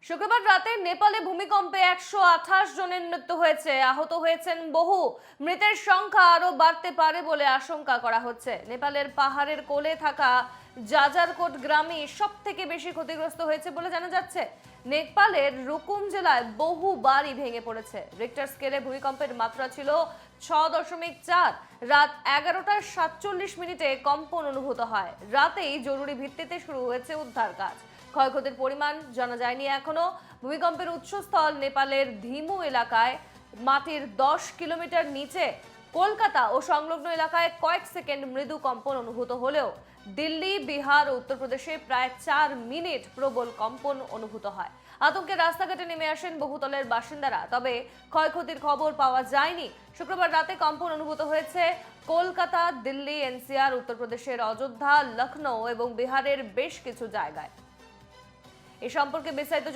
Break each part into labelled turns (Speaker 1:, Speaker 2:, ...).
Speaker 1: শুক্রবার রাতে নেপালে ভূমিকম্পে 128 জনের মৃত্যু হয়েছে, আহত হয়েছেন বহু। মৃতের সংখ্যা আরো বাড়তে পারে বলে আশঙ্কা করা হচ্ছে। নেপালের পাহাড়ের কোলে থাকা জাজারকোট গ্রামই সবথেকে বেশি ক্ষতিগ্রস্ত হয়েছে বলে জানা যাচ্ছে। নেপালের রুকুম জেলায় বহু বাড়ি ভেঙে পড়েছে। রিক্টার স্কেলে ভূমিকম্পের মাত্রা ছিল 6.4। রাত 11টা 47 মিনিটে কম্পন অনুভূত হয়। রাতেই জরুরি ভিত্তিতে শুরু হয়েছে উদ্ধার কাজ। ক্ষয়ক্ষতির পরিমাণ জানা যায়নি এখনো। ভূমিকম্পের উৎসস্থল নেপালের ধিমু এলাকায় মাটির 10 কিলোমিটার নিচে। কলকাতা ও সংলগ্ন এলাকায় কয়েক সেকেন্ড মৃদু কম্পন অনুভূত হলেও দিল্লি, বিহার ও উত্তরপ্রদেশে প্রায় 4 মিনিট প্রবল কম্পন অনুভূত হয়। আতঙ্কে রাস্তাঘাটে নেমে আসেন বহুতলের বাসিন্দারা, তবে ক্ষয়ক্ষতির খবর পাওয়া যায়নি। শুক্রবার রাতে কম্পন অনুভূত হয়েছে কলকাতা, দিল্লি, এনসিআর, উত্তরপ্রদেশের অযোধ্যা, লখনৌ এবং বিহারের বেশ কিছু জায়গায়। এই সম্পর্কে বিস্তারিত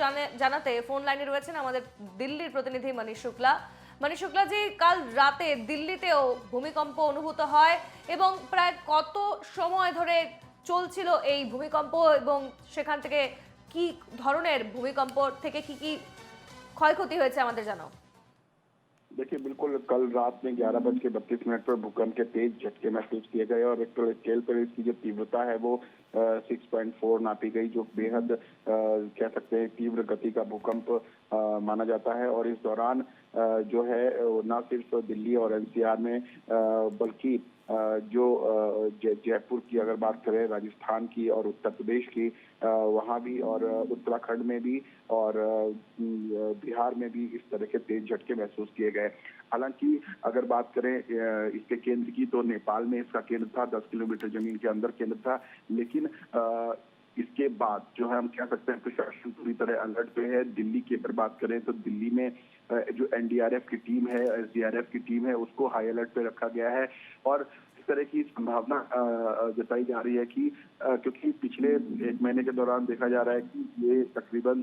Speaker 1: জানাতে ফোন লাইনে রয়েছেন আমাদের দিল্লির প্রতিনিধি মনীষ শুক্লা। মনীষ শুক্লা জি, কাল রাতে দিল্লিতেও ভূমিকম্প অনুভূত হয় এবং প্রায় কত সময় ধরে চলছিল এই ভূমিকম্প এবং সেখান থেকে কি ধরনের ভূমিকম্প থেকে কি ক্ষয়ক্ষতি হয়েছে আমাদের জানাও।
Speaker 2: देखिए, बिल्कुल कल रात में 11:32 पर भूकंप के तेज झटके महसूस किए गए और रिक्टर स्केल पर इसकी जो तीव्रता है वो 6.4 नापी गई, जो बेहद कह सकते हैं तीव्र गति का भूकंप माना जाता है। और इस दौरान जो है न सिर्फ दिल्ली और एनसीआर में बल्कि जो जयपुर की अगर बात करें, राजस्थान की और उत्तर प्रदेश की वहाँ भी, और उत्तराखंड में भी और बिहार में भी इस तरह के तेज झटके महसूस किए गए। हालांकि अगर बात करें इसके केंद्र की, तो नेपाल में इसका केंद्र था, 10 किलोमीटर जमीन के अंदर केंद्र था। लेकिन इसके बाद जो है हम कह सकते हैं प्रशासन पूरी तरह अलर्ट पे है। दिल्ली की अगर बात करें तो दिल्ली में जो एनडीआरएफ की टीम है, एसडीआरएफ की टीम है, उसको हाई अलर्ट पे रखा गया है। और इस तरह की संभावना जताई जा रही है कि क्योंकि पिछले 1 महीने के दौरान देखा जा रहा है कि ये तकरीबन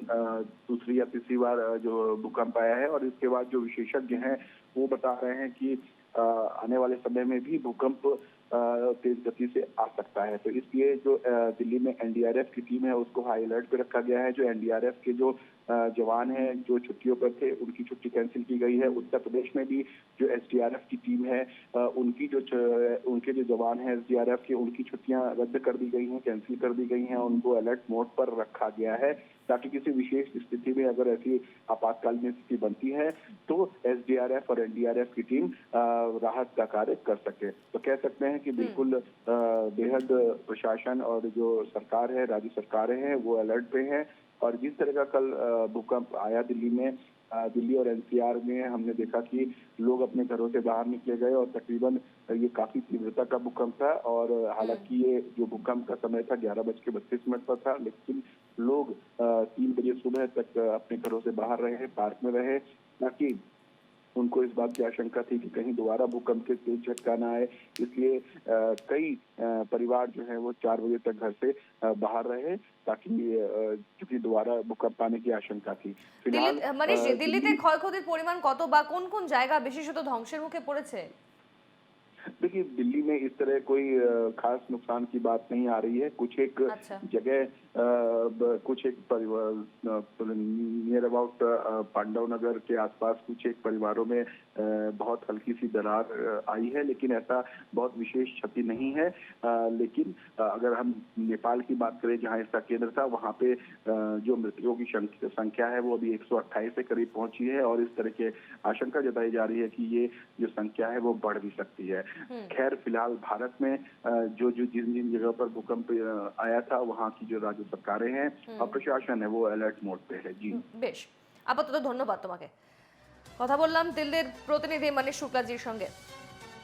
Speaker 2: दूसरी या तीसरी बार जो भूकंप आया है। और इसके बाद जो विशेषज्ञ हैं वो बता रहे हैं कि आने वाले समय में भी भूकंप तेज गति से आ सकता है। तो इसलिए जो दिल्ली में एनडीआरएफ की टीम है उसको हाई अलर्ट पे रखा गया है। जो एनडीआरएफ के जो जवान हैं जो छुट्टियों पर थे, उनकी छुट्टी कैंसिल की गई है। उत्तर प्रदेश में भी जो एसडीआरएफ की टीम है उनके जो जवान हैं एसडीआरएफ के, उनकी छुट्टियां रद्द कर दी गई हैं, कैंसिल कर दी गई हैं। उनको अलर्ट मोड पर रखा गया है ताकि किसी विशेष स्थिति में अगर ऐसी आपातकालीन स्थिति बनती है तो एसडीआरएफ और एनडीआरएफ की टीम राहत का कार्य कर सके। तो कह सकते हैं कि बिल्कुल बेहद प्रशासन और जो सरकार है, राज्य सरकारें हैं, वो अलर्ट पे हैं। और जिस तरह का कल भूकंप आया दिल्ली में, दिल्ली और एनसीआर में हमने देखा कि लोग अपने घरों से बाहर निकले गए और तकरीबन ये काफी तीव्रता का भूकंप था। और हालांकि ये जो भूकंप का समय था 11:32 पर था, लेकिन लोग 3 बजे सुबह तक अपने घरों से बाहर रहे, पार्क में रहे, ताकि उनको इस बात की आशंका थी कि कहीं दोबारा भूकंप के तेज झटका न आए। इसलिए कई परिवार जो है वो 4 बजे तक घर से बाहर रहे, ताकि क्योंकि दोबारा भूकंप आने की आशंका थी।
Speaker 1: फिलहाल मनीष, দিল্লিতে ক্ষয়ক্ষতির পরিমাণ কত বা কোন কোন জায়গা বিশেষত ধ্বংসের মুখে পড়েছে?
Speaker 2: देखिए, दिल्ली में इस तरह कोई खास नुकसान की बात नहीं आ रही है। कुछ एक जगह कुछ एक नियर अबाउट पांडव नगर के आसपास कुछ एक परिवारों में बहुत हल्की सी दरार आई है, लेकिन ऐसा बहुत विशेष क्षति नहीं है। लेकिन अगर हम नेपाल की बात करें, जहां इसका केंद्र था, वहां पे जो मृतकों की संख्या है वो अभी 128 के करीब पहुंची है। और इस तरह के आशंका जताई जा रही है कि ये जो संख्या है वो बढ़ भी सकती है। खैर, फिलहाल भारत में जो जिन जगह पर भूकंप आया था वहाँ की जो राज्य सरकारें हैं और प्रशासन है वो अलर्ट मोड पे है। जी
Speaker 1: বেশ, আপাতত ধন্যবাদ তোমাকে। কথা বললাম দিল্লির প্রতিনিধি মনীষ শুক্লাজির সঙ্গে।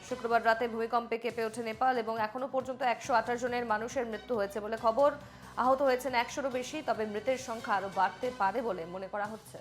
Speaker 1: শুক্রবার রাতে ভূমিকম্পে কেঁপে ওঠে নেপাল এবং এখনো পর্যন্ত 128 জনের মানুষের মৃত্যু হয়েছে বলে খবর। আহত হয়েছেন 100-রও বেশি, তবে মৃতের সংখ্যা আরো বাড়তে পারে বলে মনে করা হচ্ছে।